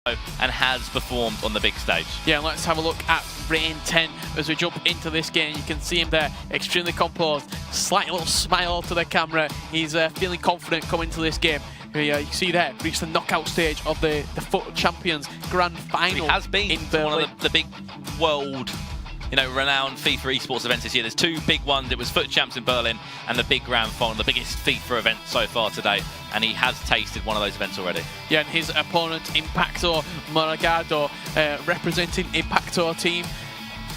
and has performed on the big stage. Yeah, let's have a look at REIN10 as we jump into this game. You can see him there, extremely composed, slight little smile to the camera. He's feeling confident coming to this game. You see there, reached the knockout stage of the FUT Champions Grand Final. He has been in to one of the big world, renowned FIFA esports events this year. There's two big ones. It was FUT Champs in Berlin and the big Grand Final, the biggest FIFA event so far today. And he has tasted one of those events already. Yeah, and his opponent, Impactor Morgado, representing Impactor team.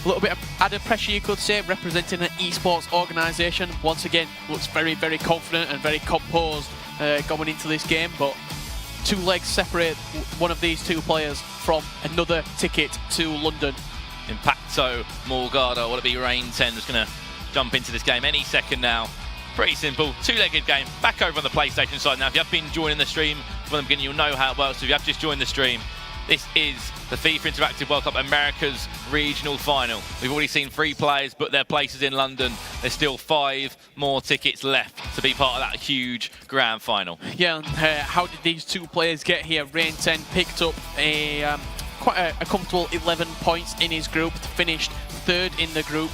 A little bit of added pressure, you could say, representing an esports organisation. Once again, looks very, very confident and very composed going into this game. But two legs separate one of these two players from another ticket to London. Impacto Morgado, will it be REIN10 that's going to jump into this game any second now? Pretty simple, two-legged game. Back over on the PlayStation side now. If you have been joining the stream from the beginning, you'll know how it works. So if you have just joined the stream, this is the FIFA Interactive World Cup America's regional final. We've already seen 3 players book their places in London. There's still 5 more tickets left to be part of that huge grand final. Yeah, and how did these two players get here? REIN10 picked up quite a comfortable 11 points in his group, finished 3rd in the group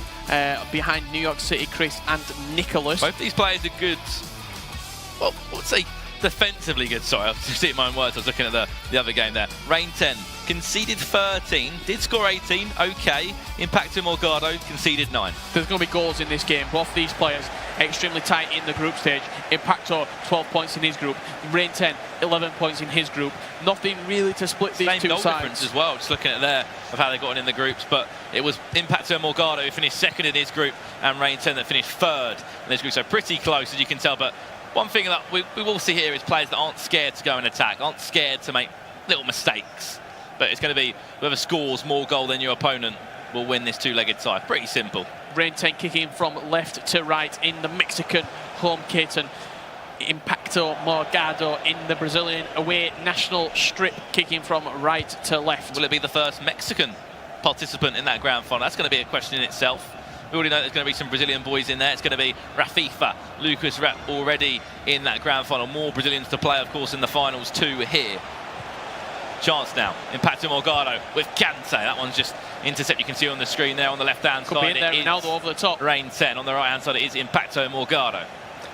behind New York City Chris and Nicholas. Both these players are good, well, let's say defensively good. Sorry, I'll see it in my own words. I was looking at the other game there. REIN10 conceded 13, did score 18, okay. Impacto Morgado conceded 9. There's going to be goals in this game. Both these players extremely tight in the group stage. Impacto 12 points in his group. REIN10 11 points in his group. Nothing really to split these two goal sides. Difference as well. Just looking at there of how they got in the groups, but it was Impacto Morgado who finished 2nd in his group and REIN10 that finished 3rd in his group. So pretty close, as you can tell. But one thing that we will see here is players that aren't scared to go and attack, aren't scared to make little mistakes. But it's going to be whoever scores more goal than your opponent will win this two-legged side. Pretty simple. REIN10 kicking from left to right in the Mexican home kit, and Impacto Morgado in the Brazilian away national strip, kicking from right to left. Will it be the first Mexican participant in that grand final? That's going to be a question in itself. We already know there's going to be some Brazilian boys in there. It's going to be Fifa, Lucas Rep already in that grand final. More Brazilians to play, of course, in the finals too here. Chance now. Impacto Morgado with Kante. That one's just intercept. You can see on the screen there on the left-hand side. Could be in there, Ronaldo over the top. REIN10 on the right-hand side. It is Impacto Morgado.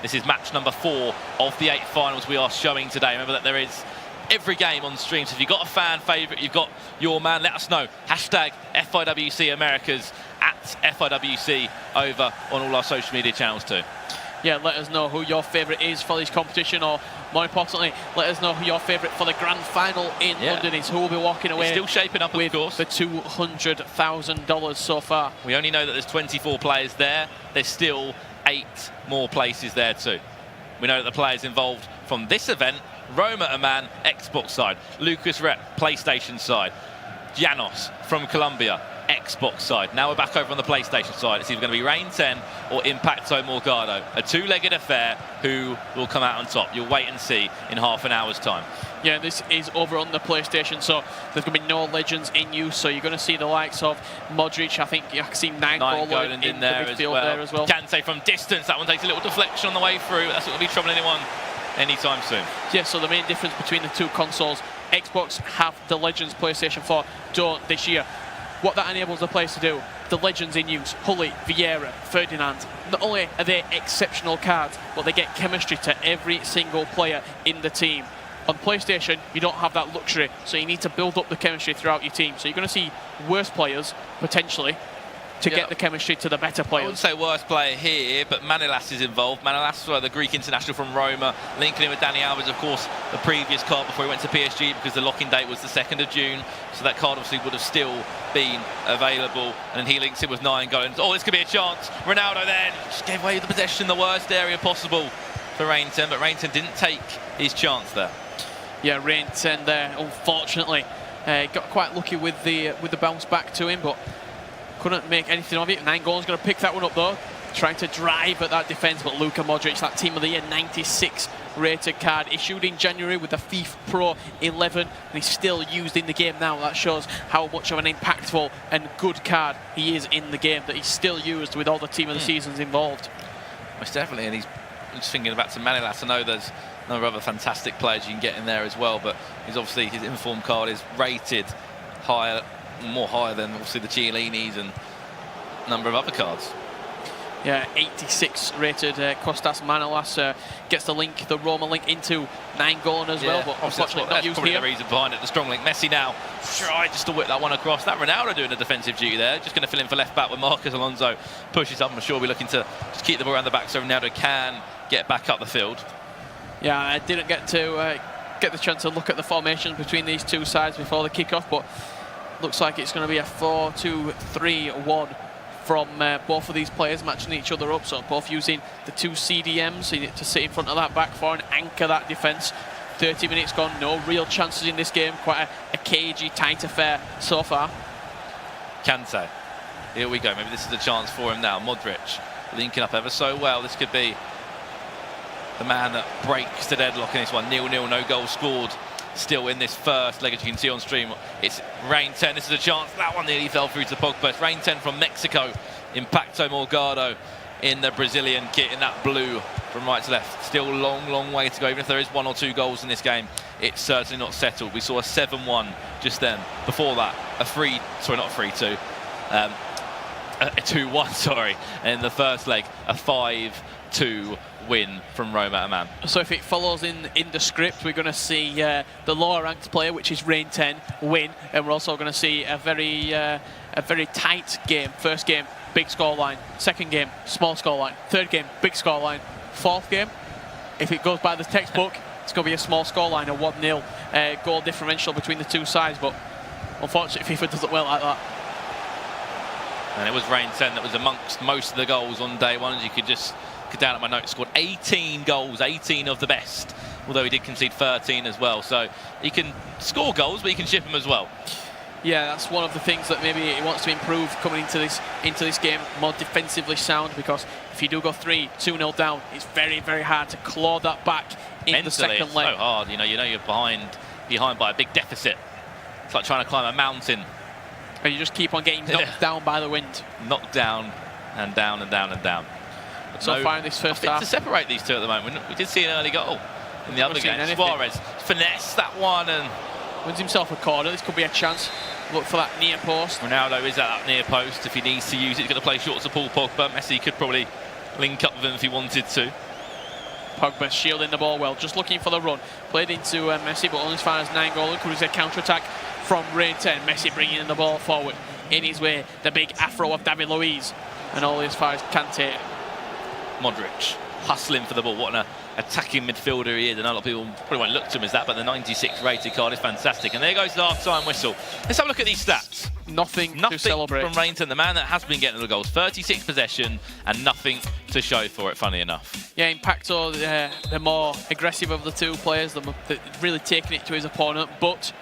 This is match number 4 of the 8 finals we are showing today. Remember that there is every game on stream. So if you've got a fan favourite, you've got your man, let us know. Hashtag FIWC Americas at FIWC over on all our social media channels too. Yeah, let us know who your favourite is for this competition, or more importantly, let us know who your favourite for the grand final in London is. Who will be walking away? It's still shaping up, of course. The $200,000 so far. We only know that there's 24 players there. There's still 8 more places there too. We know that the players involved from this event: Roma, a man, Xbox side; Lucas Rep, PlayStation side; Janos from Colombia, Xbox side. Now we're back over on the PlayStation side. It's either going to be REIN10 or Impacto Morgado. A two-legged affair. Who will come out on top? You'll wait and see in half an hour's time. Yeah, this is over on the PlayStation, so there's going to be no legends in use. So you're going to see the likes of Modric. I think you can see Nainggolan in there the midfield there as well. Kante from distance. That one takes a little deflection on the way through. That's not going to be troubling anyone anytime soon. Yeah, so the main difference between the two consoles, Xbox have the Legends, PlayStation 4 don't this year. What that enables the players to do, the legends in use, Hully, Vieira, Ferdinand, not only are they exceptional cards, but they get chemistry to every single player in the team. On PlayStation, you don't have that luxury, so you need to build up the chemistry throughout your team. So you're going to see worse players, potentially, to get the chemistry to the better players. I wouldn't say worst player here, but Manolas is involved. Manolas, the Greek international from Roma, linking in with Dani Alves, of course, the previous card before he went to PSG, because the lock-in date was the 2nd of June. So that card obviously would have still been available. And then he links in with Nainggolan. Oh, this could be a chance. Ronaldo then just gave away the possession, the worst area possible for REIN10, but REIN10 didn't take his chance there. Yeah, REIN10 there, unfortunately, got quite lucky with the bounce back to him, but couldn't make anything of it. Nainggolan's going to pick that one up though, trying to drive at that defence, but Luka Modric, that Team of the Year 96 rated card, issued in January with the FIFA Pro 11, and he's still used in the game now. That shows how much of an impactful and good card he is in the game, that he's still used with all the Team of the Seasons involved. Most definitely, and he's just thinking back to Manolas. I know there's number of other fantastic players you can get in there as well, but he's obviously, his inform card is rated higher, more higher than obviously the Chiellini's and a number of other cards. Yeah, 86 rated Kostas Manolas gets the Roma link into 9 golden as well, but unfortunately not used probably here. the reason behind it, the strong link. Messi now tried just to whip that one across. That Ronaldo doing a defensive duty there, just going to fill in for left back with Marcos Alonso pushes up. I'm sure we're looking to just keep the ball around the back so Ronaldo can get back up the field. Yeah, I didn't get to get the chance to look at the formation between these two sides before the kick-off, but looks like it's going to be a 4-2-3-1 from both of these players, matching each other up, so both using the 2 CDMs to sit in front of that back four and anchor that defence. 30 minutes gone, no real chances in this game, quite a cagey, tight affair so far. Kante, here we go, maybe this is a chance for him now. Modric linking up ever so well. This could be the man that breaks the deadlock in this one. 0-0, no goal scored still in this first leg, as you can see on stream. It's REIN10, this is a chance. That one nearly fell through to Pogba. It's REIN10 from Mexico. Impacto Morgado in the Brazilian kit, in that blue from right to left. Still long way to go. Even if there is 1 or 2 goals in this game, it's certainly not settled. We saw a 7-1 just then. Before that, a 2-1, sorry, in the first leg, a 5-2 win from Roma, man. So if it follows in the script, we're going to see the lower ranked player, which is REIN10, win, and we're also going to see a very tight game. First game, big scoreline. Second game, small scoreline. Third game, big scoreline. Fourth game, if it goes by the textbook, it's going to be a small scoreline, a 1-0 goal differential between the two sides, but unfortunately FIFA doesn't work like that. And it was REIN10 that was amongst most of the goals on day one. As you could just get down at my notes, scored 18 goals, 18 of the best, although he did concede 13 as well. So he can score goals, but he can ship them as well. Yeah, that's one of the things that maybe he wants to improve coming into this game, more defensively sound, because if you do go 2-0 down, it's very hard to claw that back in Mentally, the second it's leg. so hard. You know you're behind by a big deficit. It's like trying to climb a mountain. And you just keep on getting knocked down by the wind. Knocked down and down and down and down. But so far in this first half, to separate these two at the moment. We did see an early goal in the other game. Suarez finessed that one and wins himself a corner. This could be a chance. Look for that near post. Ronaldo is at that near post. If he needs to use it, he's going to play short to Paul Pogba. Messi could probably link up with him if he wanted to. Pogba shielding the ball well, just looking for the run. Played into Messi, but only as far as 9 goal. Could be a counter-attack from REIN10. Messi bringing the ball forward. In his way, the big afro of David Luiz. And all as far as Kante. Modric hustling for the ball. What an attacking midfielder he is. And a lot of people probably won't look to him as that, but the 96 rated card is fantastic. And there goes the half-time whistle. Let's have a look at these stats. Nothing to celebrate from REIN10, the man that has been getting the goals. 36 possession and nothing to show for it, funny enough. Yeah, Impacto, the more aggressive of the two players, the really taking it to his opponent. But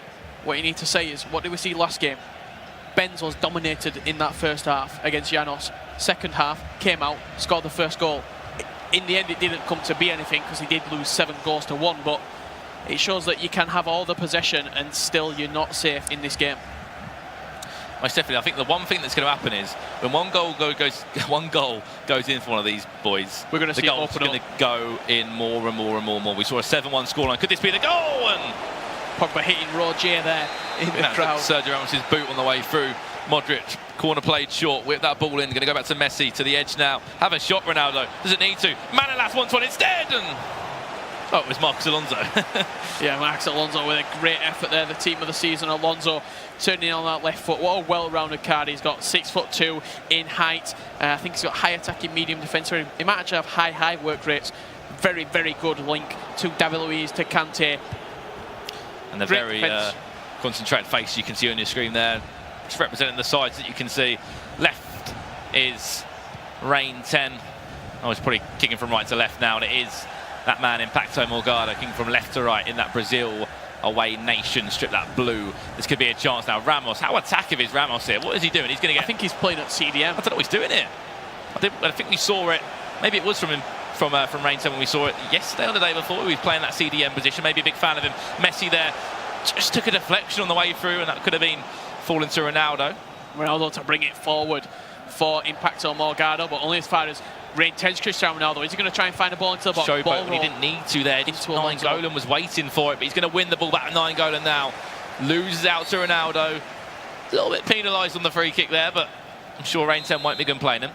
what you need to say is, what did we see last game? Benz was dominated in that first half against Llanos. Second half, came out, scored the first goal. In the end, it didn't come to be anything because he did lose 7-1, but it shows that you can have all the possession and still you're not safe in this game. Most definitely. I think the one thing that's going to happen is when one goal goes in for one of these boys, we're going to see the goals are going to go in more and more and more and more. We saw a 7-1 scoreline. Could this be the goal? And Pogba hitting Roger there in the crowd. Sergio Ramos's boot on the way through. Modric, corner played short, whip that ball in. Going to go back to Messi, to the edge now. Have a shot, Ronaldo. Doesn't need to. Manolas wants one instead. And oh, it was Marcos Alonso. Yeah, Marcos Alonso with a great effort there. The team of the season, Alonso turning on that left foot. What a well-rounded card. He's got 6'2" in height. I think he's got high attacking, medium defence. He might actually have high work rates. Very good link to David Luiz, to Kante. And the very concentrated face you can see on your screen there. Just representing the sides that you can see. Left is REIN10. Oh, he's probably kicking from right to left now, and it is that man, Impacto Morgado, kicking from left to right in that Brazil away nation strip, that blue. This could be a chance now. Ramos, how attackive is Ramos here? What is he doing? He's going to get... I think he's playing at CDM. I don't know what he's doing here. I think we saw it. Maybe it was from him, from REIN10 when we saw it yesterday or the day before. He was playing that CDM position. Maybe a big fan of him. Messi there just took a deflection on the way through, and that could have been falling to Ronaldo. Ronaldo to bring it forward for Impacto Morgado, but only as far as REIN10's Cristiano Ronaldo. Is he going to try and find a ball into the box? Showboat, he didn't need to there. Nainggolan was waiting for it, but he's going to win the ball back to Nainggolan now. Loses out to Ronaldo. A little bit penalised on the free kick there, but I'm sure REIN10 won't be complaining.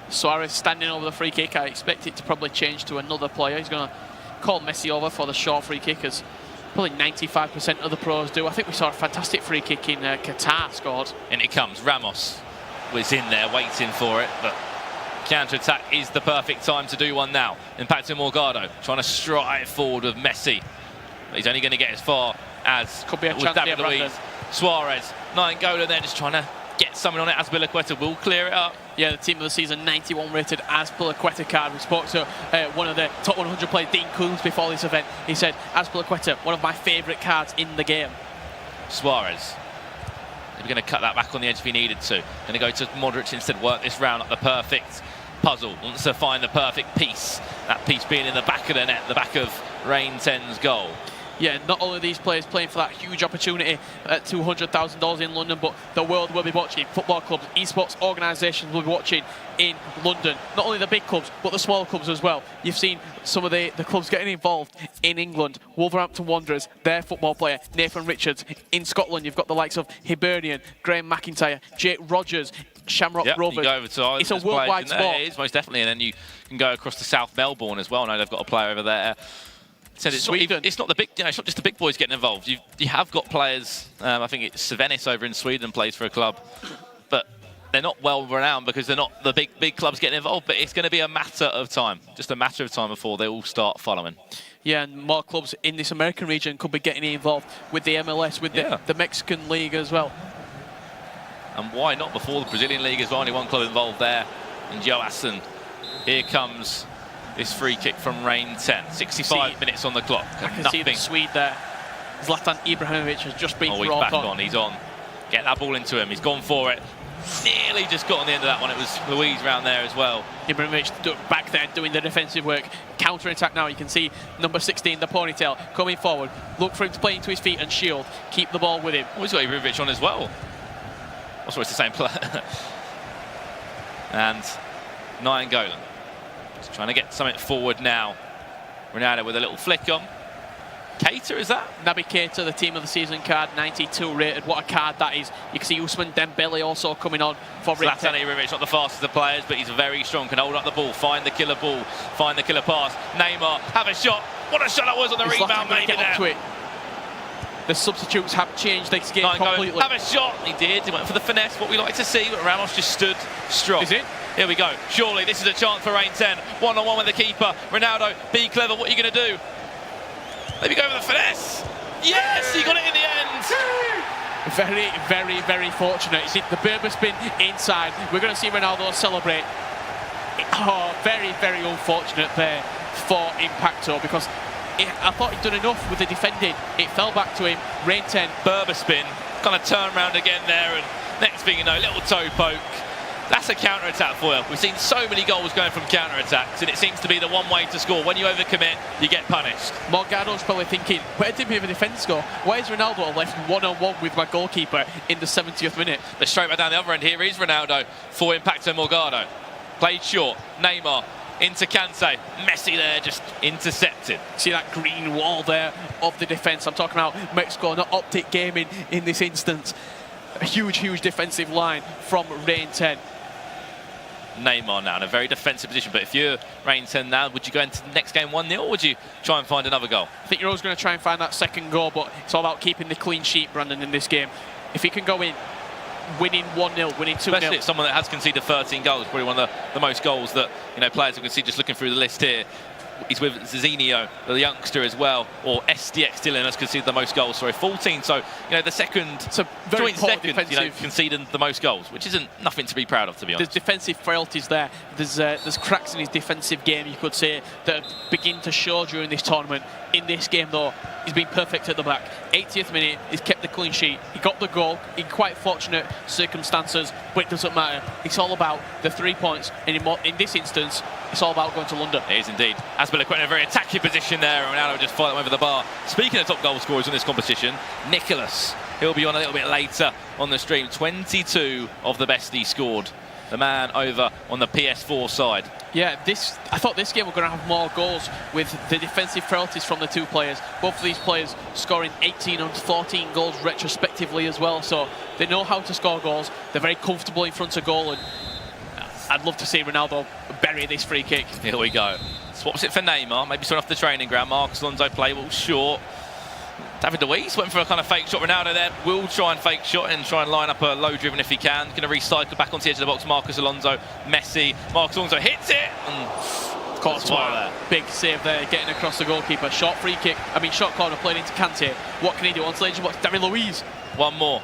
Suarez standing over the free kick. I expect it to probably change to another player. He's going to call Messi over for the short free kick, as probably 95% of the pros do. I think we saw a fantastic free kick in Qatar scored. And it comes. Ramos was in there waiting for it, but counter-attack is the perfect time to do one now. Impacto Morgado trying to stride forward with Messi. But he's only going to get as far as could be a chance David Luiz. Suarez, Nainggolan there just trying to get something on it. Azpilicueta will clear it up. Yeah, the team of the season 91 rated Azpilicueta card. We spoke to one of the top 100 players, Dean Koontz, before this event. He said, Azpilicueta, one of my favourite cards in the game. Suarez. We're going to cut that back on the edge if he needed to. Going to go to Modric instead, work this round up the perfect puzzle. Wants to find the perfect piece. That piece being in the back of the net, the back of REIN10's goal. Yeah, not only are these players playing for that huge opportunity at $200,000 in London, but the world will be watching. Football clubs, esports organisations will be watching in London. Not only the big clubs, but the small clubs as well. You've seen some of the clubs getting involved in England. Wolverhampton Wanderers, their football player, Nathan Richards. In Scotland, you've got the likes of Hibernian, Graham McIntyre, Jake Rogers, Shamrock Rovers. You go over to it's a worldwide sport. It is, most definitely. And then you can go across to South Melbourne as well. I know they've got a player over there. Said it's not the big, it's not just the big boys getting involved. You have got players. I think it's Svennis over in Sweden plays for a club, but they're not well renowned because they're not the big clubs getting involved. But it's going to be a matter of time, just a matter of time before they all start following. Yeah, and more clubs in this American region could be getting involved with the MLS, with the Mexican League as well. And why not before the Brazilian League as well? Only one club involved there in Joasson. Here comes this free kick from REIN10. 65 minutes on the clock. I can see the Swede there. Zlatan Ibrahimovic has just been he's back on. He's on. Get that ball into him. He's gone for it. Nearly just got on the end of that one. It was Luiz round there as well. Ibrahimovic back there doing the defensive work. Counter-attack now. You can see number 16, the ponytail, coming forward. Look for him to play into his feet and shield. Keep the ball with him. Oh, he's got Ibrahimovic on as well. Also, it's the same player. And Nainggolan. Just trying to get something forward now. Ronaldo with a little flick on. Keita, is that? Naby Keita, the team of the season card, 92 rated. What a card that is. You can see Ousmane Dembele also coming on for Zlatan Ibrahimovic, not the fastest of players, but he's very strong. Can hold up the ball, find the killer ball, find the killer pass. Neymar, have a shot. What a shot that was on the rebound, maybe there. The substitutes have changed this game completely. Have a shot. He did. He went for the finesse, what we like to see, but Ramos just stood strong. Is it? Here we go. Surely this is a chance for REIN10. One-on-one with the keeper. Ronaldo, be clever. What are you going to do? Maybe go for the finesse. Yes, he got it in the end. Very, very, very fortunate. You see the Berber spin inside. We're going to see Ronaldo celebrate. Oh, very, very unfortunate there for Impacto, because I thought he'd done enough with the defending. It fell back to him. REIN10. Berber spin. Kind of turn around again there, and next thing you know, little toe poke. That's a counter-attack for you. We've seen so many goals going from counter-attacks, and it seems to be the one way to score. When you overcommit, you get punished. Morgado's probably thinking, where did we have a defence go? Why is Ronaldo left one-on-one with my goalkeeper in the 70th minute? But straight back down the other end, here is Ronaldo for Impacto Morgado. Played short, Neymar into Kante. Messi there, just intercepted. See that green wall there of the defence. I'm talking about Mexico, not Optic Gaming in this instance. A huge, huge defensive line from REIN10. Neymar now in a very defensive position, but if you're REIN10 now, would you go into the next game 1-0, or would you try and find another goal? I think you're always going to try and find that second goal, but it's all about keeping the clean sheet, Brandon, in this game. If he can go in winning 1-0, winning 2-0. Especially someone that has conceded 13 goals, probably one of the most goals that players have conceded. Just looking through the list here, he's with Zizinho, the youngster as well, or SDX Dylan has conceded the most goals. Sorry, 14. So the second, it's a very joint second, conceding the most goals, which isn't nothing to be proud of, to be honest. There's defensive frailties there. There's cracks in his defensive game, you could say, that begin to show during this tournament. In this game, though, he's been perfect at the back. 80th minute, he's kept the clean sheet. He got the goal in quite fortunate circumstances, but it doesn't matter. It's all about the 3 points, and in this instance, it's all about going to London. It is indeed. Azpilicueta in a very attacking position there, and Ronaldo just fired him over the bar. Speaking of top goal scorers in this competition, Nicholas, he'll be on a little bit later on the stream. 22 of the best he scored the man over on the PS4 side. Yeah, I thought this game were going to have more goals with the defensive frailties from the two players. Both of these players scoring 18 and 14 goals retrospectively as well, so they know how to score goals. They're very comfortable in front of goal, and I'd love to see Ronaldo bury this free kick. Here we go. Swaps it for Neymar, maybe someone off the training ground. Marcus Alonso play well short. David Luiz went for a kind of fake shot. Ronaldo there will try and fake shot and try and line up a low driven if he can. Going to recycle back onto the edge of the box. Marcus Alonso, Messi. Marcus Alonso hits it. Courtois, big save there, getting across the goalkeeper. Short free kick, short corner played into Kante. What can he do? Onto the edge of the box, David Luiz. One more.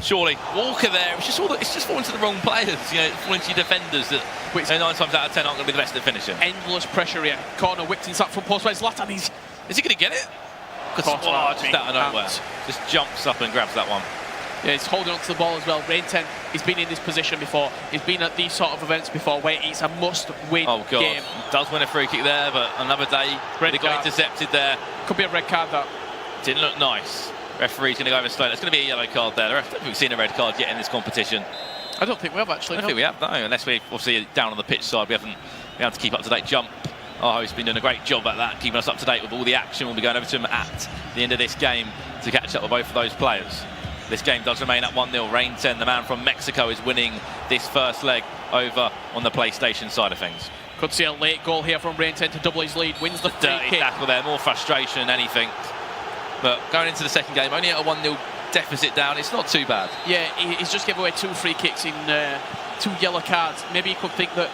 Surely. Walker there. It's just falling to the wrong players. You know, falling to your defenders that 9 times out of 10 aren't going to be the best at finishing. Endless pressure here. Corner whipped inside front post. Where's Zlatan? Is he going to get it? Just out of nowhere. Just jumps up and grabs that one. Yeah, he's holding on to the ball as well. REIN10, he's been in this position before. He's been at these sort of events before where it's a must-win game. Does win a free kick there, but another day, he got intercepted there. Could be a red card, that. Didn't look nice. Referee's going to go over slow. There's going to be a yellow card there. I don't think we've seen a red card yet in this competition. I don't think we have, actually. I don't think we have, no. Unless we obviously down on the pitch side, we haven't been able to keep up-to-date jump. Oh, he's been doing a great job at that, keeping us up to date with all the action. We'll be going over to him at the end of this game to catch up with both of those players. This game does remain at 1-0. REIN10, the man from Mexico, is winning this first leg over on the PlayStation side of things. Could see a late goal here from REIN10 to double his lead. Wins the free kick. Tackle there, more frustration than anything. But going into the second game, only at a 1-0 deficit down, it's not too bad. Yeah, he's just given away 2 free kicks in 2 yellow cards. Maybe he could think that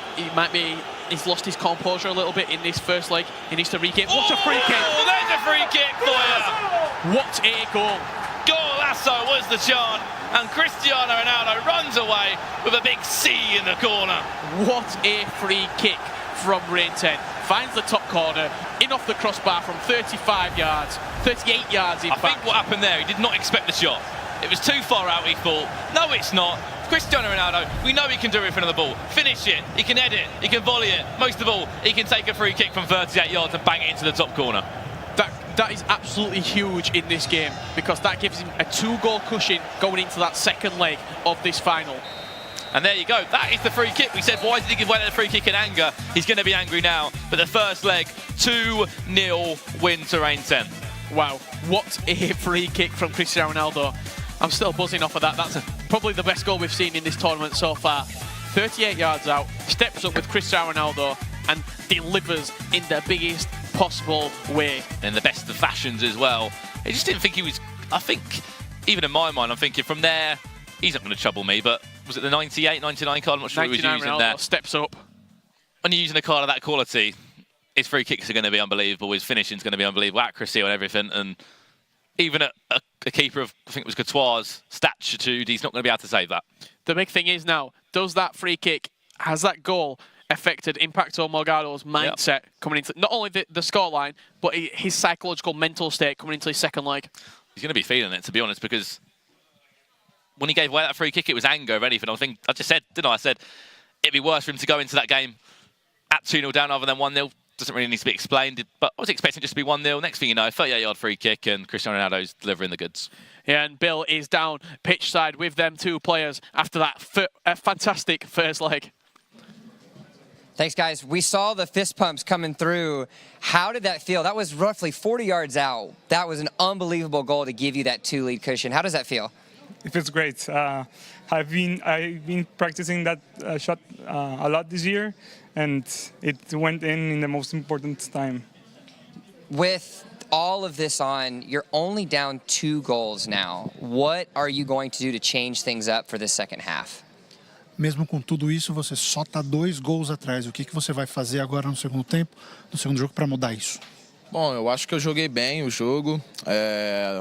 he's lost his composure a little bit in this first leg. He needs to regain. What a free kick! Oh, there's a free kick for you! What a goal! Golasso was the chant, and Cristiano Ronaldo runs away with a big C in the corner. What a free kick from REIN10. Finds the top corner, in off the crossbar from 38 yards in fact. I think what happened there, he did not expect the shot. It was too far out, he thought. No, it's not. Cristiano Ronaldo, we know he can do everything on the ball. Finish it, he can head it, he can volley it. Most of all, he can take a free kick from 38 yards and bang it into the top corner. That is absolutely huge in this game, because that gives him a 2-goal cushion going into that second leg of this final. And there you go, that is the free kick. We said, why did he give away the free kick in anger? He's going to be angry now. But the first leg, 2-0 win to REIN10. Wow, what a free kick from Cristiano Ronaldo. I'm still buzzing off of that. That's probably the best goal we've seen in this tournament so far. 38 yards out, steps up with Cristiano Ronaldo and delivers in the biggest possible way. In the best of fashions as well. I just didn't think he was, I think, even in my mind, I'm thinking from there, he's not going to trouble me, but was it the 98, 99 card? I'm not sure he was using Ronaldo there. Steps up. When you're using a card of that quality, his free kicks are going to be unbelievable, his finishing's going to be unbelievable, accuracy and everything, and even a keeper of, I think it was Courtois' statitude, he's not going to be able to save that. The big thing is now, does that free kick, has that goal affected Impacto Morgado's mindset coming into not only the scoreline, but his psychological mental state coming into his second leg? He's going to be feeling it, to be honest, because when he gave away that free kick, it was anger, if anything. I just said, didn't I? I said it'd be worse for him to go into that game at 2-0 down rather than 1-0. Doesn't really need to be explained, but I was expecting just to be 1-0. Next thing you know, 38-yard free kick, and Cristiano Ronaldo's delivering the goods. Yeah, and Bill is down pitch side with them 2 players after that fantastic first leg. Thanks, guys. We saw the fist pumps coming through. How did that feel? That was roughly 40 yards out. That was an unbelievable goal to give you that 2-lead cushion. How does that feel? It feels great. I've been practicing that shot a lot this year, and it went in the most important time. With all of this on, you're only down 2 goals now. What are you going to do to change things up for this second half? Mesmo com tudo isso, você só está 2 gols atrás. O que você vai fazer agora no segundo tempo, no segundo jogo, para mudar isso? Bom, eu acho que eu joguei bem o jogo.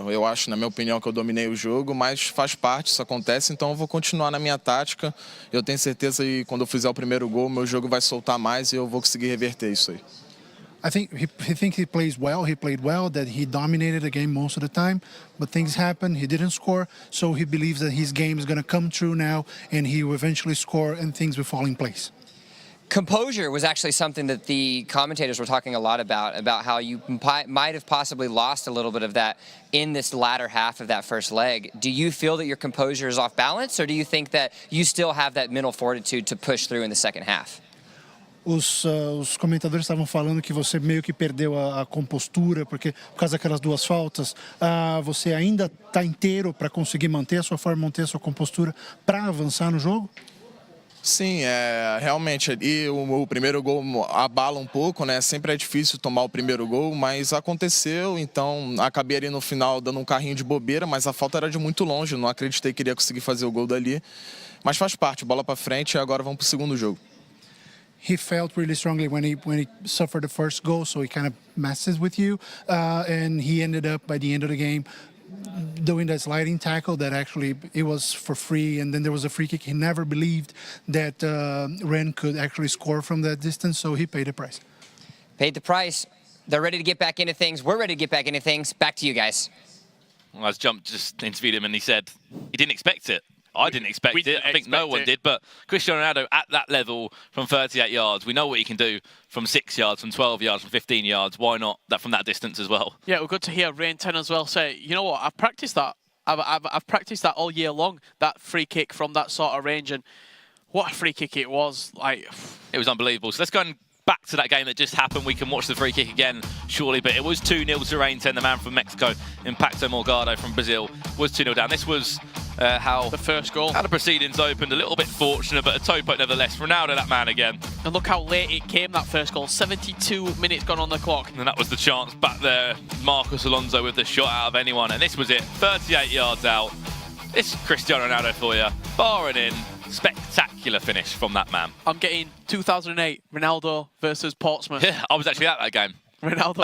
Eu acho, na minha opinião, que eu dominei o jogo, mas faz parte, isso acontece, então eu vou continuar na minha tática. Eu tenho certeza que quando eu fizer o primeiro gol, meu jogo vai soltar mais e eu vou conseguir reverter isso aí. I think he plays well. He played well. That he dominated the game most of the time, but things happen. He didn't score, so he believes that his game is going to come true now, and he will eventually score, and things will fall in place. Composure was actually something that the commentators were talking a lot about how you might have possibly lost a little bit of that in this latter half of that first leg. Do you feel that your composure is off balance, or do you think that you still have that mental fortitude to push through in the second half? Os comentadores estavam falando que você meio que perdeu a compostura por causa daquelas duas faltas. Você ainda está inteiro para conseguir manter a sua forma, manter a sua compostura para avançar no jogo? Sim, realmente ali o primeiro gol abala um pouco, né? Sempre é difícil tomar o primeiro gol, mas aconteceu, então acabei ali no final dando um carrinho de bobeira, mas a falta era de muito longe, não acreditei que iria conseguir fazer o gol dali. Mas faz parte, bola para frente e agora vamos para o segundo jogo. He felt really strongly when he suffered the first goal, so he kind of messes with you, and he ended up by the end of the game doing that sliding tackle that actually it was for free, and then there was a free kick. He never believed that REIN could actually score from that distance, so he paid the price. Paid the price. They're ready to get back into things. We're ready to get back into things. Back to you guys. Well, as Jump just interviewed him and he said he didn't expect it. I didn't expect it. I think no one did, but Cristiano Ronaldo at that level from 38 yards, we know what he can do from 6 yards, from 12 yards, from 15 yards. Why not that from that distance as well? Yeah, we're good to hear REIN10 as well say, you know what, I've practiced that. I've practiced that all year long, that free kick from that sort of range, and what a free kick it was. It was unbelievable. So let's go and back to that game that just happened. We can watch the free kick again, surely, but it was 2-0 to REIN10, the man from Mexico. Impacto Morgado from Brazil was 2-0 down. This was how the first goal. How the proceedings opened. A little bit fortunate, but a toe poke nevertheless. Ronaldo, that man again. And look how late it came, that first goal. 72 minutes gone on the clock. And that was the chance back there. Marcos Alonso with the shot out of anyone. And this was it. 38 yards out. This is Cristiano Ronaldo for you. Barring in. Spectacular finish from that man. I'm getting 2008 Ronaldo versus Portsmouth. Yeah, I was actually at that game. Ronaldo.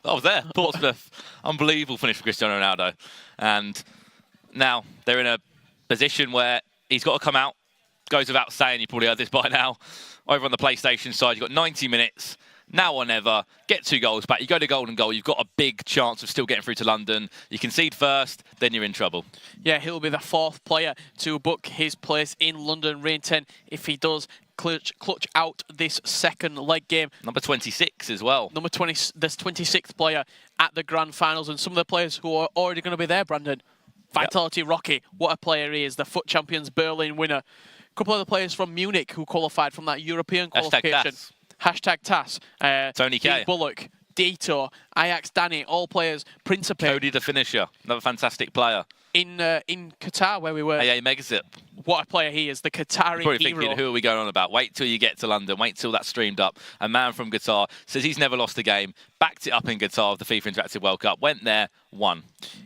I was there. Portsmouth. Unbelievable finish for Cristiano Ronaldo. And now they're in a position where he's got to come out. Goes without saying, you probably heard this by now. Over on the PlayStation side, you've got 90 minutes. Now or never, get 2 goals back. You go to golden goal, you've got a big chance of still getting through to London. You concede first, then you're in trouble. Yeah, he'll be the 4th player to book his place in London, REIN10, if he does clutch out this second leg game. Number 26 as well. Number 20, this 26th player at the grand finals, and some of the players who are already going to be there, Brandon. Vitality Rocky, what a player he is, the FUT Champions Berlin winner. A couple of the players from Munich who qualified from that European qualification. Hashtag TAS. Tony K. Bullock, Dito, Ajax Danny, all players. Principe. Cody the finisher, another fantastic player. In Qatar, where we were. AA Megazip. What a player he is, the Qatari Probably hero. thinking, who are we going on about? Wait till you get to London. Wait till that's streamed up. A man from Qatar says he's never lost a game. Backed it up in Qatar of the FIFA Interactive World Cup. Went there, won.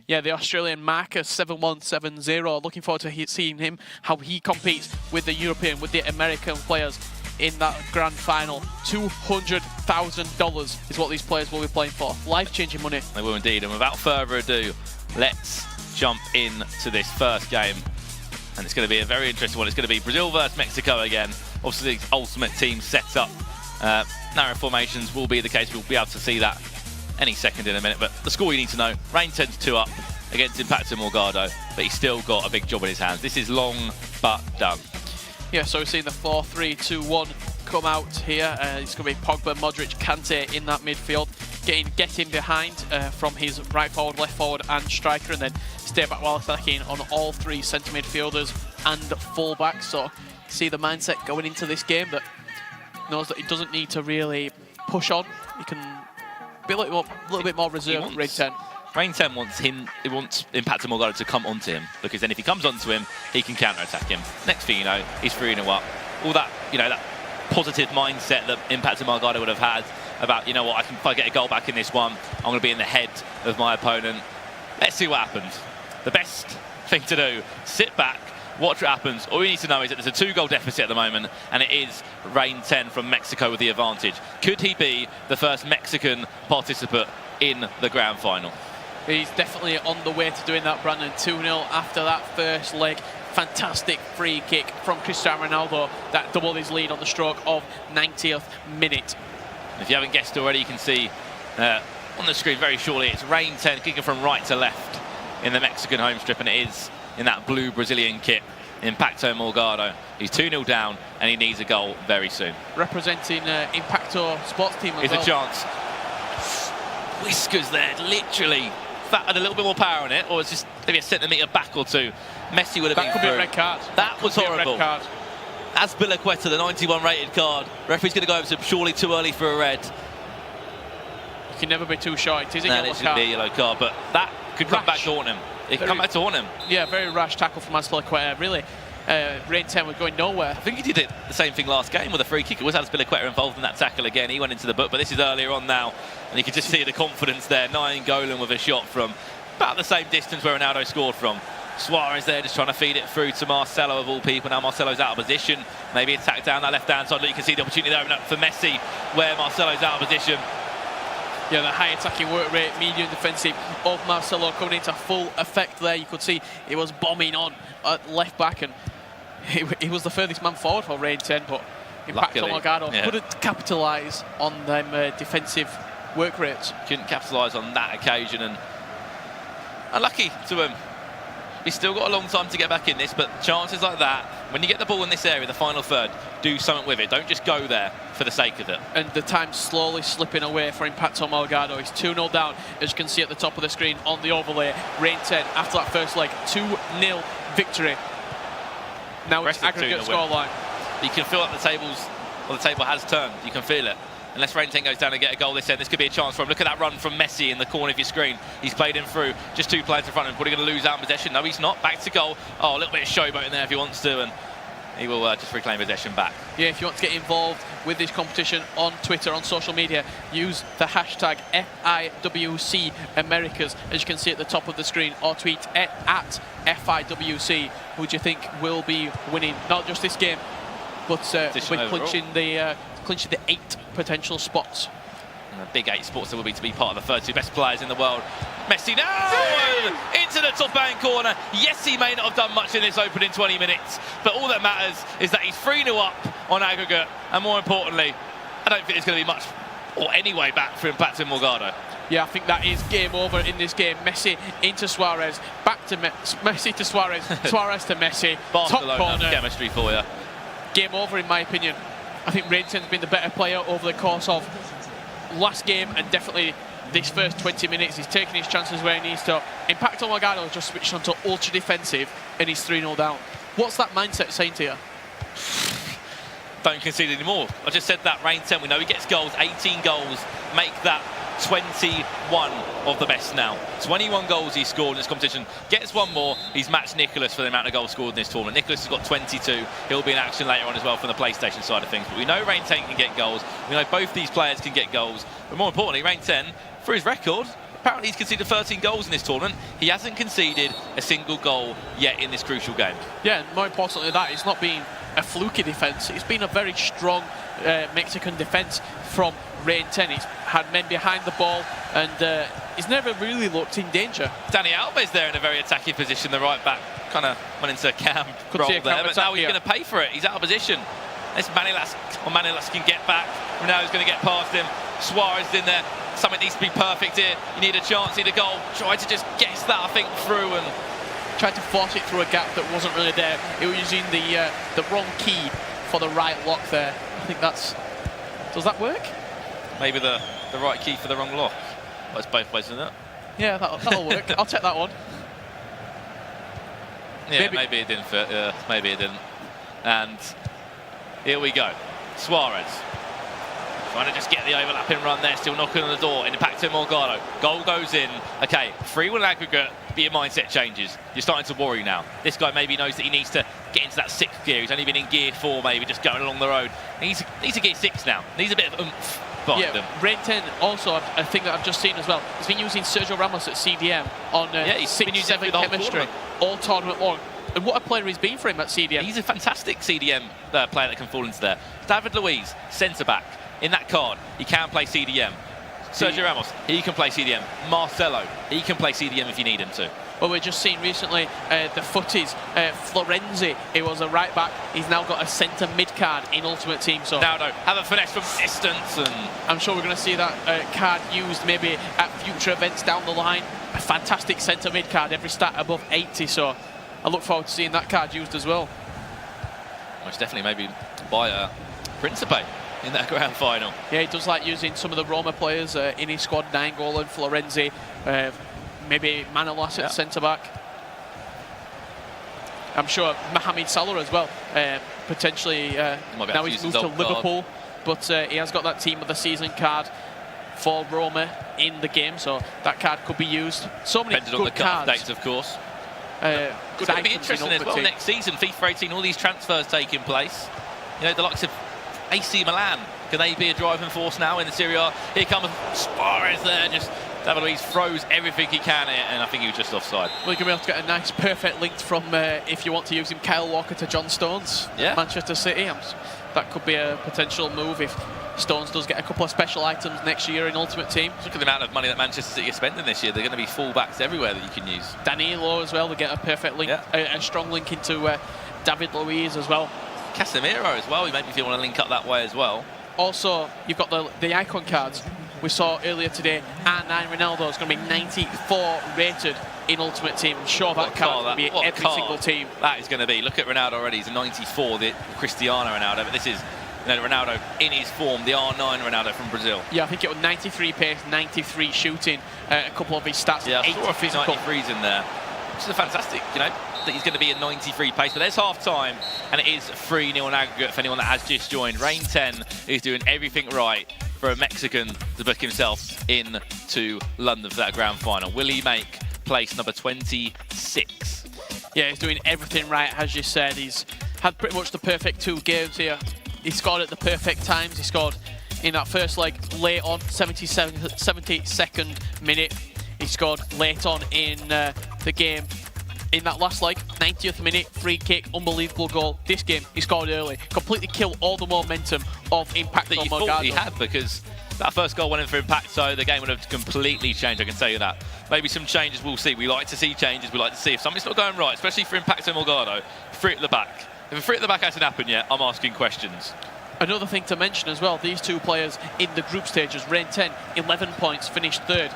Yeah, the Australian Marcus 7170. Looking forward to seeing him, how he competes with the European, with the American players in that grand final. $200,000 is what these players will be playing for. Life-changing money. They will indeed. And without further ado, let's jump into this first game. And it's going to be a very interesting one. It's going to be Brazil versus Mexico again. Obviously, the ultimate team set up. Narrow formations will be the case. We'll be able to see that any second in a minute. But the score you need to know, REIN10's 2 up against Impacto Morgado. But he's still got a big job in his hands. This is long, but done. Yeah, so we're seeing the 4-3-2-1 come out here. It's going to be Pogba, Modric, Kante in that midfield. Getting behind from his right forward, left forward and striker, and then stay back while attacking on all 3 centre midfielders and full-backs. So see the mindset going into this game that knows that he doesn't need to really push on. He can be a little bit more reserved. REIN10 wants Impacto Morgado to come onto him, because then if he comes onto him, he can counter-attack him. Next thing you know, he's 3-0 up. All that, that positive mindset that Impacto Morgado would have had about, if I get a goal back in this one, I'm going to be in the head of my opponent. Let's see what happens. The best thing to do, sit back, watch what happens. All you need to know is that there's a 2-goal deficit at the moment, and it is REIN10 from Mexico with the advantage. Could he be the first Mexican participant in the grand final? He's definitely on the way to doing that, Brandon. 2-0 after that first leg. Fantastic free kick from Cristiano Ronaldo that doubled his lead on the stroke of 90th minute. If you haven't guessed already, you can see on the screen very shortly, it's REIN10 kicking from right to left in the Mexican home strip, and it is in that blue Brazilian kit. Impacto Morgado. He's 2-0 down, and he needs a goal very soon. Representing Impacto sports team as well. Here's a chance. Whiskers there, literally. If that had a little bit more power on it, or it's just maybe a centimetre back or two, Messi would have been That could be a red card. That was horrible. Red card. Azpilicueta, the 91 rated card. Referee's going to go over to surely too early for a red. You can never be too short. It is a No, yellow it should card. be a yellow card, but that could come back to haunt him. It could come back to haunt him. Yeah, very rash tackle from Azpilicueta. Really, REIN10 were going nowhere. I think he did the same thing last game with a free kick. It was Azpilicueta involved in that tackle again. He went into the book, but this is earlier on now, and you can just see the confidence there. Nainggolan with a shot from about the same distance where Ronaldo scored from. Suarez there just trying to feed it through to Marcelo of all people. Now Marcelo's out of position. Maybe attack down that left-hand side. You can see the opportunity there open up for Messi where Marcelo's out of position. Yeah, the high attacking work rate, medium defensive of Marcelo coming into full effect there. You could see he was bombing on at left back, and he was the furthest man forward for REIN10, but Impacto Morgado couldn't capitalise on them defensive work rates. Couldn't capitalise on that occasion, and unlucky to him. He's still got a long time to get back in this, but chances like that, when you get the ball in this area, the final third, do something with it. Don't just go there for the sake of it. And the time's slowly slipping away for Impacto Morgado. He's 2-0 down, as you can see at the top of the screen on the overlay. REIN10 after that first leg, 2-0 victory. Now it's aggregate scoreline. You can feel that the table has turned. You can feel it. Unless REIN10 goes down and get a goal this end, this could be a chance for him. Look at that run from Messi in the corner of your screen. He's played him through. Just two players in front of him. Probably going to lose out in possession. No, he's not. Back to goal. Oh, a little bit of showboat in there if he wants to, and he will just reclaim possession back. Yeah, if you want to get involved with this competition on Twitter, on social media, use the hashtag FIWC Americas, as you can see at the top of the screen, or tweet at FIWC. Who do you think will be winning not just this game, but with clinching the 8 potential spots? And the big 8 spots there will be to be part of the 32 best players in the world. Messi now into the top hand corner. Yes, he may not have done much in this opening 20 minutes, but all that matters is that he's 3-0 up on aggregate, and more importantly, I don't think there's going to be much or any way back for Impacto Morgado. Yeah, I think that is game over in this game. Messi into Suarez, back to Messi to Suarez, Suarez to Messi. Barcelona, top corner. Chemistry for you. Game over in my opinion. I think REIN10's been the better player over the course of last game, and definitely this first 20 minutes. He's taking his chances where he needs to. Impacto Morgado has just switched on to ultra defensive, and he's 3-0 down. What's that mindset saying to you? Don't concede anymore. I just said that. REIN10, we know he gets goals, 18 goals, make that 21 of the best now. 21 goals he's scored in this competition. Gets one more, he's matched Nicholas for the amount of goals scored in this tournament. Nicholas has got 22. He'll be in action later on as well from the PlayStation side of things. But we know REIN10 can get goals. We know both these players can get goals. But more importantly, REIN10, for his record, apparently he's conceded 13 goals in this tournament. He hasn't conceded a single goal yet in this crucial game. Yeah, and more importantly that, it's not been a fluky defence. It's been a very strong Mexican defence from REIN10. He's had men behind the ball, and he's never really looked in danger. Dani Alves there in a very attacking position. The right back kind of went into a cam role there, but now he's going to pay for it. He's out of position. This Manilas can get back. Ronaldo's going to get past him. Suarez is in there. Something needs to be perfect here. You need a chance, need a goal. Try to just guess that, I think, through, and tried to force it through a gap that wasn't really there. He was using the wrong key for the right lock there. I think that's... Does that work? Maybe the right key for the wrong lock. Well, it's both ways, isn't it? Yeah, that'll work. I'll take that one. Yeah, maybe it didn't fit. Yeah, maybe it didn't. And here we go. Suarez trying to just get the overlapping run there, still knocking on the door. Impacto Morgado. Goal goes in. Okay, 3-1 aggregate, but your mindset changes. You're starting to worry now. This guy maybe knows that he needs to get into that 6th gear. He's only been in gear 4, maybe, just going along the road. Needs to gear 6 now. Needs a bit of oomph behind him. REIN10 also, a thing that I've just seen as well, he's been using Sergio Ramos at CDM on 6-7 chemistry all tournament long. And what a player he's been for him at CDM. He's a fantastic CDM player that can fall into there. David Luiz, centre-back. In that card, he can play CDM. Sergio Ramos, he can play CDM. Marcelo, he can play CDM if you need him to. Well, we've just seen recently the footies. Florenzi, he was a right back. He's now got a centre mid card in Ultimate Team. So now, have a finesse from distance, and I'm sure we're going to see that card used maybe at future events down the line. A fantastic centre mid card, every stat above 80. So I look forward to seeing that card used as well. Most definitely, maybe by Principe in that grand final. Yeah, he does like using some of the Roma players in his squad. Nainggolan, Florenzi, maybe Manolas at centre-back. I'm sure Mohamed Salah as well, potentially. Now he's moved to Liverpool, but he has got that Team of the Season card for Roma in the game, so that card could be used. So many Depending good on the cards. dates, of course. Good Could be icons interesting in as well Ultimate Team. next season, FIFA 18, all these transfers taking place. You know, the likes of AC Milan, can they be a driving force now in the Serie A? Here comes Suarez there, just David Luiz throws everything he can, and I think he was just offside. Well, you're going to be able to get a nice perfect link from, if you want to use him, Kyle Walker to John Stones, Manchester City. That could be a potential move if Stones does get a couple of special items next year in Ultimate Team. Look at the amount of money that Manchester City are spending this year. They're going to be full-backs everywhere that you can use. Danilo as well, they get a perfect link, a strong link into David Luiz as well. Casemiro as well, maybe if you want to link up that way as well. Also, you've got the icon cards. We saw earlier today, R9 Ronaldo is going to be 94 rated in Ultimate Team. I'm sure that card will be every single team. That is going to be. Look at Ronaldo already. He's a 94, the Cristiano Ronaldo. But this is Ronaldo in his form, the R9 Ronaldo from Brazil. Yeah, I think it was 93 pace, 93 shooting, a couple of his stats. Yeah, 80 physical. 93s in there. Which is a fantastic, that he's going to be a 93 pace. But there's half-time, and it is 3-0 in aggregate for anyone that has just joined. REIN10 is doing everything right for a Mexican to book himself into London for that grand final. Will he make place number 26? Yeah, he's doing everything right, as you said. He's had pretty much the perfect 2 games here. He scored at the perfect times. He scored in that first leg late on, 72nd minute. He scored late on in the game. In that last leg, 90th minute, free kick, unbelievable goal. This game, he scored early. Completely killed all the momentum of Impacto that you Morgado. thought he had, because that first goal went in for Impacto, the game would have completely changed, I can tell you that. Maybe some changes we'll see. We like to see changes. We like to see if something's not going right, especially for Impacto Morgado, free at the back. If a free at the back hasn't happened yet, I'm asking questions. Another thing to mention as well, these two players in the group stages, REIN10, 11 points, finished 3rd.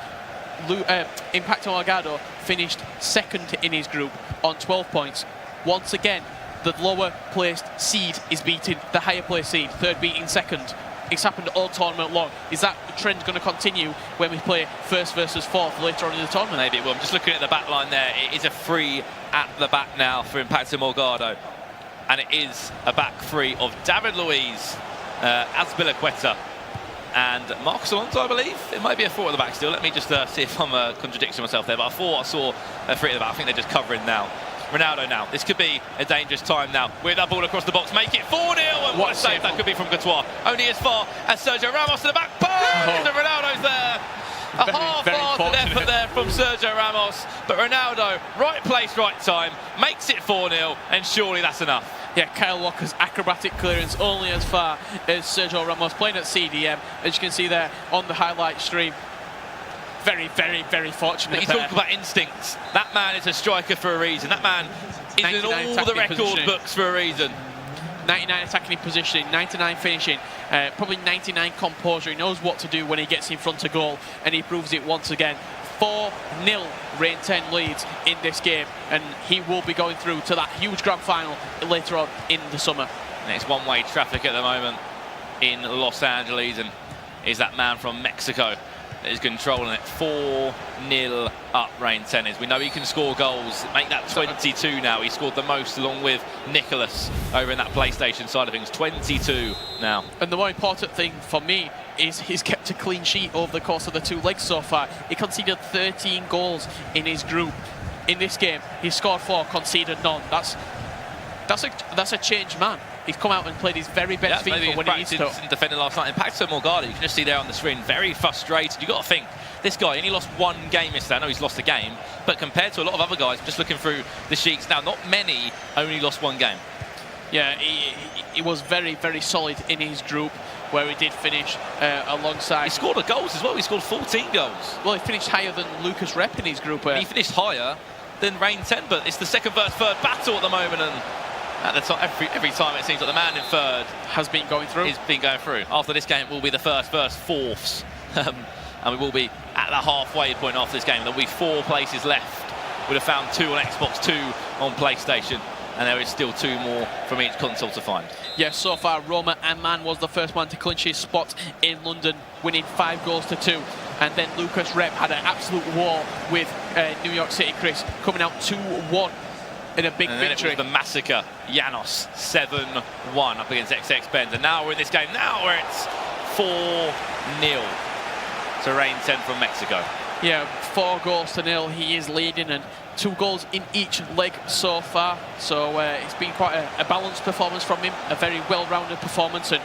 Impacto Morgado finished 2nd in his group on 12 points. Once again, the lower placed seed is beating the higher placed seed, 3rd beating 2nd. It's happened all tournament long. Is that trend going to continue when we play 1st versus 4th later on in the tournament? Maybe it will. I'm just looking at the back line there. It is a free at the back now for Impacto Morgado. And it is a back three of David Luiz, Azpilicueta, and Marcos Alonso, I believe. It might be a 4 at the back still. Let me just see if I'm contradicting myself there. But I thought I saw a 3 at the back. I think they're just covering now. Ronaldo now. This could be a dangerous time now. With that ball across the box, make it 4-0. And what a save that could be from Courtois. Only as far as Sergio Ramos to the back. Boom! And Ronaldo's there. A half-hearted effort there from Sergio Ramos. But Ronaldo, right place, right time, makes it 4-0. And surely that's enough. Yeah, Kyle Walker's acrobatic clearance only as far as Sergio Ramos playing at CDM. As you can see there on the highlight stream. Very, very, very fortunate. You talk about instincts. That man is a striker for a reason. That man is in all the record books for a reason. 99 attacking positioning, 99 finishing, probably 99 composure. He knows what to do when he gets in front of goal, and he proves it once again. 4-0 REIN10 leads in this game, and he will be going through to that huge grand final later on in the summer. And it's one-way traffic at the moment in Los Angeles, and is that man from Mexico that is controlling it. 4-0 up REIN10 is. We know he can score goals, make that 22 now. He scored the most along with Nicholas over in that PlayStation side of things. 22 now. And the more important thing for me is he's kept a clean sheet over the course of the 2 legs so far. He conceded 13 goals in his group. In this game, he scored 4, conceded none. That's a changed man. He's come out and played his very best FIFA when he needs to. Defending last night. Impacto Morgado, you can just see there on the screen, very frustrated. You've got to think, this guy only lost 1 game yesterday. I know he's lost a game, but compared to a lot of other guys, just looking through the sheets now, not many only lost 1 game. Yeah, he was very, very solid in his group, where he did finish alongside. He scored goals as well. He scored 14 goals. Well, he finished higher than Lucas Rep in his group. He finished higher than REIN10, but it's the 2nd versus 3rd battle at the moment, and at the time, every time it seems like the man in 3rd has been going through. He's been going through. After this game, it will be the 1st versus 4ths, and we will be at the halfway point after this game. There'll be 4 places left would have found 2 on Xbox, 2 on PlayStation, and there is still 2 more from each console to find. Yes, so far Roma and Man was the first man to clinch his spot in London, winning 5-2. And then Lucas Rep had an absolute war with New York City Chris, coming out 2-1 in a big and then victory. it was the massacre, Janos 7-1 up against XX Benz. And now we're in this game, now where it's 4-0 to REIN10 from Mexico. Yeah, 4-0. He is leading, and 2 goals in each leg so far. So it's been quite a balanced performance from him, a very well-rounded performance, and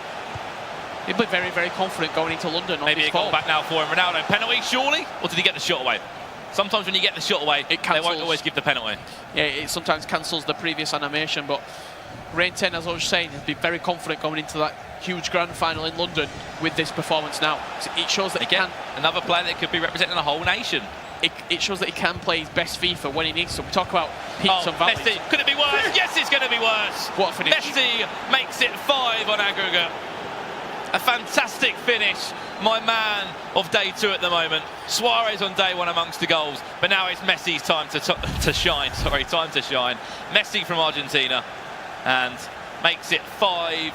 he'll be very, very confident going into London. Maybe a goal back now for him. Ronaldo, penalty surely? Or did he get the shot away? Sometimes when you get the shot away, they won't always give the penalty. Yeah, it sometimes cancels the previous animation, but REIN10, as I was saying, has been very confident going into that huge grand final in London with this performance now. So it shows that Again, he can. another player that could be representing the whole nation. It shows that he can play his best FIFA when he needs to. We talk about peaks and valleys. Messi, could it be worse? Yes, it's going to be worse. What a finish. Messi makes it 5 on aggregate. A fantastic finish. My man of day 2 at the moment. Suarez on day 1 amongst the goals, but now it's Messi's time to shine. Sorry, time to shine. Messi from Argentina, and makes it 5-0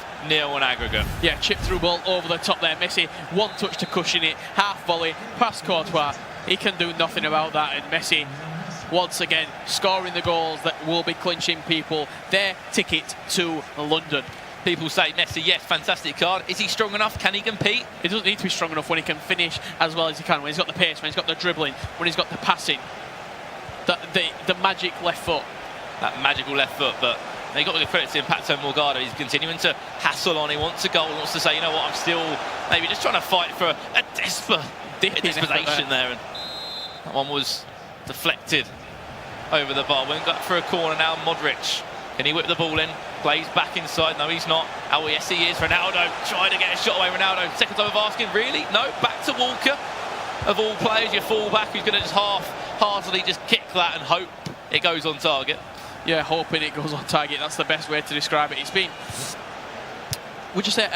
on aggregate. Yeah, chip through ball over the top there. Messi, 1 touch to cushion it, half volley, past Courtois. He can do nothing about that, and Messi, once again, scoring the goals that will be clinching people their ticket to London. People say Messi, yes, fantastic card. Is he strong enough? Can he compete? He doesn't need to be strong enough when he can finish as well as he can, when he's got the pace, when he's got the dribbling, when he's got the passing, the magic left foot. That magical left foot, but they got to give credit to Impacto Morgado. He's continuing to hassle on. He wants a goal. He wants to say, you know what, I'm still maybe just trying to fight for a desperation there. And that one was deflected over the bar. Went back for a corner now. Modric, can he whip the ball in? Plays back inside. No, he's not. Oh, yes, he is. Ronaldo trying to get a shot away. Ronaldo, second time of asking. Really? No, back to Walker. Of all players, your full-back who's going to just half-heartedly just kick that and hope it goes on target. Yeah, hoping it goes on target. That's the best way to describe it. It's been, would you say,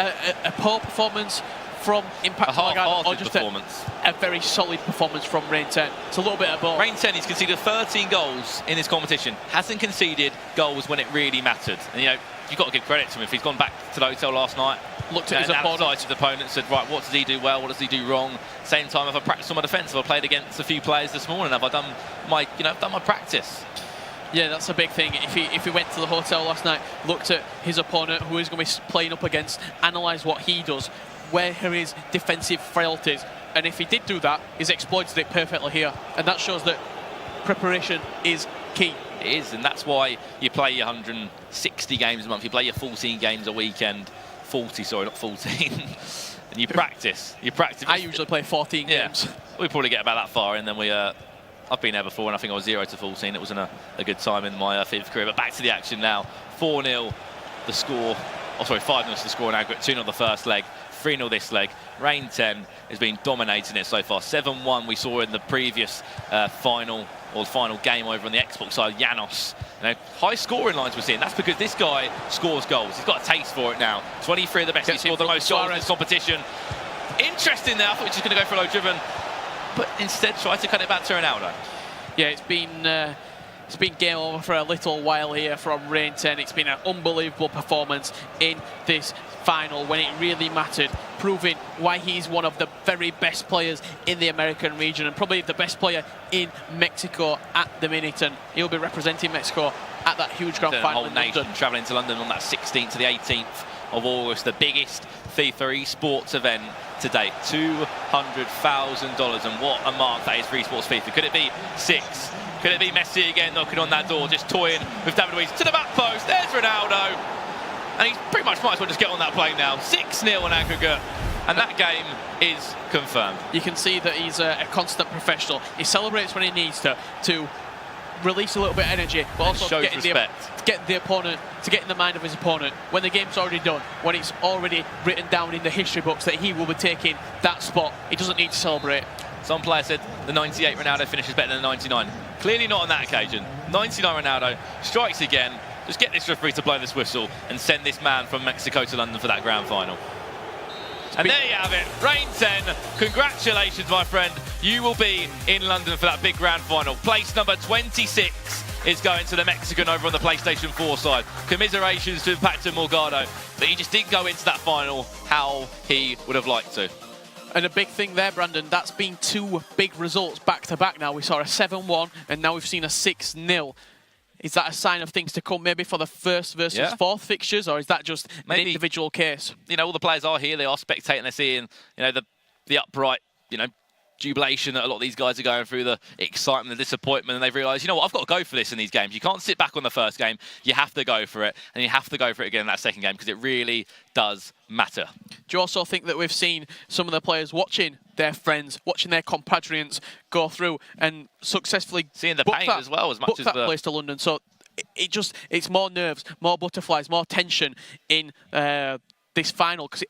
a poor performance from Impact? A half-hearted performance. A very solid performance from REIN10. It's a little bit of both. REIN10, he's conceded 13 goals in this competition. Hasn't conceded goals when it really mattered. And, you know, you've got to give credit to him. If he's gone back to the hotel last night, looked at his opponent, said, right, what does he do well? What does he do wrong? Same time, have I practiced on my defence? Have I played against a few players this morning? Have I done my, done my practice? Yeah, that's a big thing. If he went to the hotel last night, looked at his opponent, who he's going to be playing up against, analysed what he does, where are his defensive frailties, and if he did do that, he's exploited it perfectly here. And that shows that preparation is key. It is, and that's why you play your 160 games a month. You play your 14 games a weekend. 40, sorry, not 14. And you practice. I usually play 14 games. We probably get about that far, and then we... I've been there before, and I think I was 0 to 14. It wasn't a good time in my FIFA career. But back to the action now. 4-0 the score. Oh, sorry, 5-0 the score in aggregate. 2-0 the first leg. 3-0 this leg. REIN10 has been dominating it so far. 7-1 we saw in the previous final game over on the Xbox side. Janos, high scoring lines we're seeing. That's because this guy scores goals. He's got a taste for it now. 23 of the best. He scored the most goals in this competition. Interesting there. I thought he was just going to go for a low driven, but instead tried to cut it back to Ronaldo. Yeah, it's been game over for a little while here from REIN10. It's been an unbelievable performance in this final when it really mattered, proving why he's one of the very best players in the American region and probably the best player in Mexico at the minute. And he'll be representing Mexico at that huge grand final. The whole nation travelling to London on that 16th to the 18th of August, the biggest FIFA esports event to date. $200,000, and what a mark that is for esports FIFA. Could it be 6? Could it be Messi again knocking on that door, just toying with David Luiz to the back post? There's Ronaldo. And he pretty much might as well just get on that plane now. 6-0 on aggregate. And that game is confirmed. You can see that he's a constant professional. He celebrates when he needs to release a little bit of energy, but also shows get the opponent, to get in the mind of his opponent when the game's already done, when it's already written down in the history books that he will be taking that spot. He doesn't need to celebrate. Some player said the 98 Ronaldo finishes better than the 99. Clearly not on that occasion. 99 Ronaldo strikes again. Just get this referee to blow this whistle and send this man from Mexico to London for that grand final. And there you have it, REIN10. Congratulations, my friend. You will be in London for that big grand final. Place number 26 is going to the Mexican over on the PlayStation 4 side. Commiserations to Impactor Morgado, but he just didn't go into that final how he would have liked to. And a big thing there, Brandon, that's been 2 big results back-to-back now. We saw a 7-1, and now we've seen a 6-0. Is that a sign of things to come maybe for the first versus fourth fixtures, or is that just an individual case? You know, all the players are here, they are spectating, they're seeing, you know, the upright, you know, jubilation that a lot of these guys are going through, the excitement, the disappointment, and they've realised, you know what, I've got to go for this in these games. You can't sit back on the first game, you have to go for it, and you have to go for it again in that second game, because it really does matter. Do you also think that we've seen some of the players watching their friends, watching their compatriots go through and successfully seeing the pain as well, as much as that place to London? So it's more nerves, more butterflies, more tension in this final, because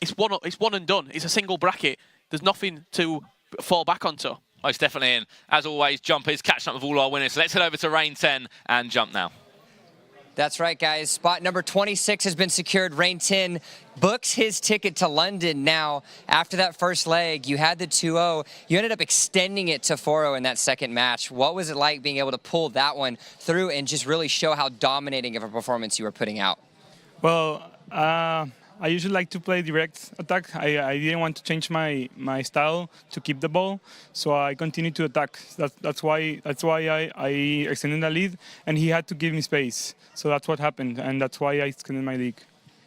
it's one and done. It's a single bracket. There's nothing to fall back onto. Most definitely. And as always, Jumpers catching up with all our winners. So let's head over to REIN10 and jump now. That's right, guys. Spot number 26 has been secured. REIN10 books his ticket to London. Now, after that first leg, you had the 2-0. You ended up extending it to 4-0 in that second match. What was it like being able to pull that one through and just really show how dominating of a performance you were putting out? Well, I usually like to play direct attack. I didn't want to change my style to keep the ball, so I continued to attack. That's why I extended the lead, and he had to give me space. So that's what happened, and that's why I extended my lead.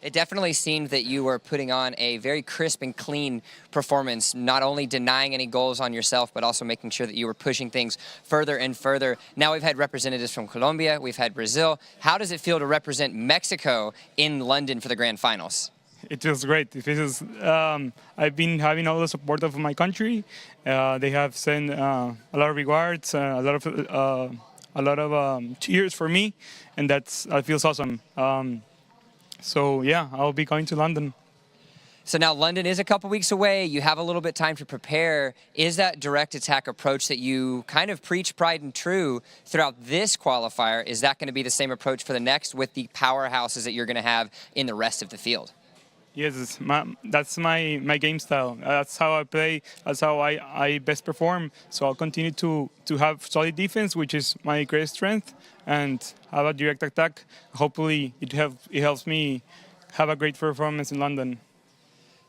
It definitely seemed that you were putting on a very crisp and clean performance, not only denying any goals on yourself, but also making sure that you were pushing things further and further. Now we've had representatives from Colombia, we've had Brazil. How does it feel to represent Mexico in London for the grand finals? It feels great. It feels, I've been having all the support of my country. They have sent a lot of rewards, a lot of cheers for me, and that feels awesome. So yeah, I'll be going to London. So now London is a couple weeks away. You have a little bit time to prepare. Is that direct attack approach that you kind of preach tried and true throughout this qualifier, is that going to be the same approach for the next with the powerhouses that you're going to have in the rest of the field? Yes, that's my game style. That's how I play. That's how I best perform. So I'll continue to have solid defense, which is my greatest strength, and have a direct attack. Hopefully, it helps me have a great performance in London.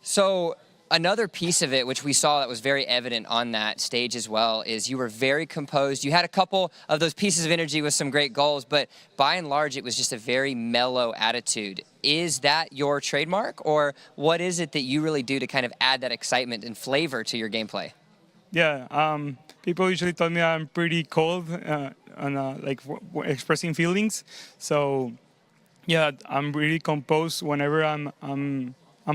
So another piece of it, which we saw that was very evident on that stage as well, is you were very composed. You had a couple of those pieces of energy with some great goals, but by and large, it was just a very mellow attitude. Is that your trademark, or what is it that you really do to kind of add that excitement and flavor to your gameplay? Yeah, people usually tell me I'm pretty cold on like expressing feelings. So yeah, I'm really composed whenever I'm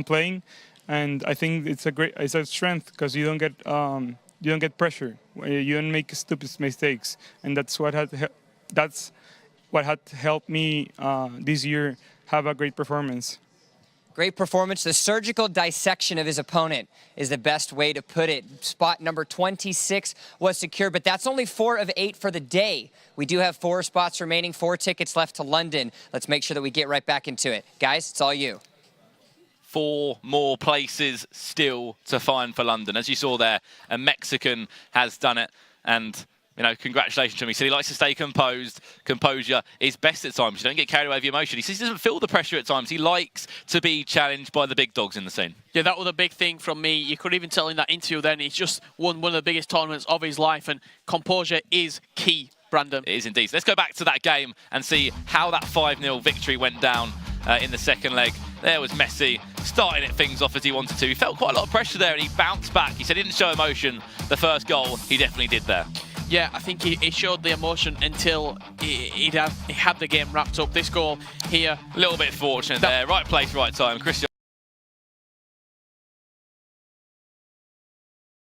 playing. And I think it's a strength because you don't get pressure. You don't make stupid mistakes, and that's what had helped me this year have a great performance. Great performance. The surgical dissection of his opponent is the best way to put it. Spot number 26 was secured, but that's only 4 of 8 for the day. We do have 4 spots remaining, 4 tickets left to London. Let's make sure that we get right back into it. Guys, it's all you. 4 more places still to find for London. As you saw there, a Mexican has done it, and you know, congratulations to him. He said he likes to stay composed. Composure is best at times. You don't get carried away with your emotion. He says he doesn't feel the pressure at times. He likes to be challenged by the big dogs in the scene. Yeah, that was a big thing from me. You could even tell in that interview then he's just won one of the biggest tournaments of his life, and composure is key, Brandon. It is indeed. So let's go back to that game and see how that 5-0 victory went down in the second leg. There was Messi starting it things off as he wanted to. He felt quite a lot of pressure there and he bounced back. He said he didn't show emotion. The first goal, he definitely did there. Yeah, I think he showed the emotion until he had the game wrapped up. This goal here, a little bit fortunate there. Right place, right time. Christian